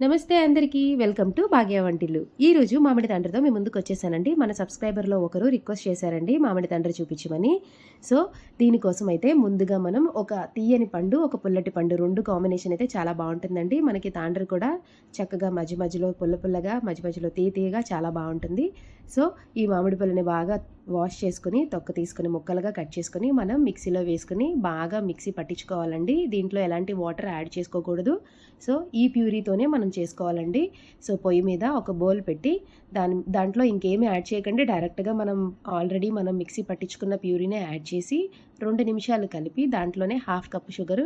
నమస్తే అందరికీ. Welcome to భాగ్య వంటిల్లు. ఈరోజు మామిడి తండ్రితో మీ ముందుకు వచ్చేసానండి. మన సబ్స్క్రైబర్‌లో ఒకరు రిక్వెస్ట్ చేశారండి మామిడి తండ్రి చూపించమని. సో, దీనికోసం అయితే ముందుగా మనం ఒక తీయని పండు, ఒక పుల్లటి పండు 2 కాంబినేషన్ అయితే చాలా బావుంటుందండి. మనకి తాండ్ర కూడా చక్కగా మధ్య మధ్యలో పుల్ల పుల్లగా, మధ్య మధ్యలో తీయ తీయగా చాలా బావుంటుంది. సో, ఈ మామిడి పళ్ళని బాగా వాష్ చేసుకొని, తొక్క తీసుకొని ముక్కలుగా కట్ చేసుకొని, మనం మిక్సీలో వేసుకొని బాగా మిక్సీ పట్టించుకోవాలండి. దీంట్లో ఎలాంటి వాటర్ యాడ్ చేసుకోకూడదు. సో, ఈ ప్యూరీతోనే మనం చేసుకోవాలండి. సో, పొయ్యి మీద ఒక బౌల్ పెట్టి దాంట్లో ఇంకేమి యాడ్ చేయకండి. డైరెక్ట్‌గా మనం మిక్సీ పట్టించుకున్న ప్యూరీనే యాడ్ చేసి 2 నిమిషాలు కలిపి దాంట్లోనే హాఫ్ కప్ షుగర్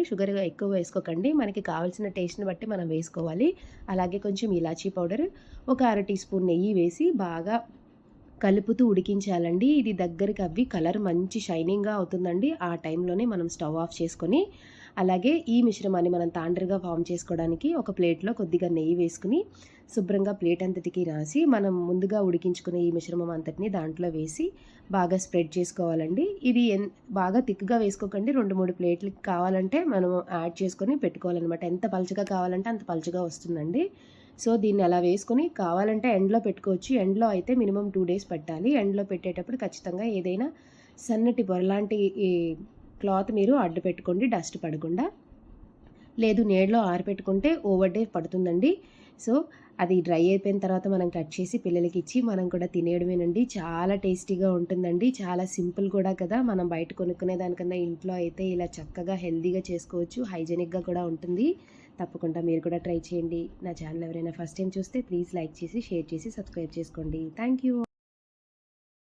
ఎక్కువ వేసుకోకండి. మనకి కావాల్సిన టేస్ట్‌ని బట్టి మనం వేసుకోవాలి. అలాగే కొంచెం ఇలాచీ పౌడర్, ఒక అర టీ స్పూన్ నెయ్యి వేసి బాగా కలుపుతూ ఉడికించాలండి. ఇది దగ్గరికి అవ్వి కలర్ మంచి షైనింగ్‌గా అవుతుందండి. ఆ టైంలోనే మనం స్టవ్ ఆఫ్ చేసుకొని, అలాగే ఈ మిశ్రమాన్ని మనం తాండ్రగా ఫార్మ్ చేసుకోవడానికి ఒక ప్లేట్‌లో కొద్దిగా నెయ్యి వేసుకొని, శుభ్రంగా ప్లేట్ అంతటికి రాసి, మనం ముందుగా ఉడికించుకునే ఈ మిశ్రమం అంతటిని దాంట్లో వేసి బాగా స్ప్రెడ్ చేసుకోవాలండి. ఇది బాగా థిక్‌గా వేసుకోకండి. 2, 3 ప్లేట్లకి కావాలంటే మనం యాడ్ చేసుకొని పెట్టుకోవాలనమాట. ఎంత పలుచగా కావాలంటే అంత పలుచగా వస్తుందండి. సో, దీన్ని అలా వేసుకొని కావాలంటే ఎండలో పెట్టుకోవచ్చు. ఎండలో అయితే మినిమమ్ 2 డేస్ పెట్టాలి. ఎండలో పెట్టేటప్పుడు ఖచ్చితంగా ఏదైనా సన్నటి పొరలాంటి ఈ క్లాత్ మీరు అడ్డు పెట్టుకోండి డస్ట్ పడకుండా. లేదు నీడలో ఆరబెట్టుకుంటే ఓవర్ డే పడుతుందండి. సో, అది డ్రై అయిపోయిన తర్వాత మనం కట్ చేసి పిల్లలకిచ్చి మనం కూడా తినేయడమేనండి. చాలా టేస్టీగా ఉంటుందండి. చాలా సింపుల్ కూడా కదా! మనం బయట కొనుక్కునే దానికన్నా ఇంట్లో అయితే ఇలా చక్కగా హెల్తీగా చేసుకోవచ్చు. హైజెనిక్‌గా కూడా ఉంటుంది. తప్పకుండా మీరు కూడా ట్రై చేయండి. నా ఛానల్ ఎవరైనా ఫస్ట్ టైం చూస్తే ప్లీజ్ లైక్ చేసి, షేర్ చేసి, సబ్స్క్రైబ్ చేసుకోండి. Thank you.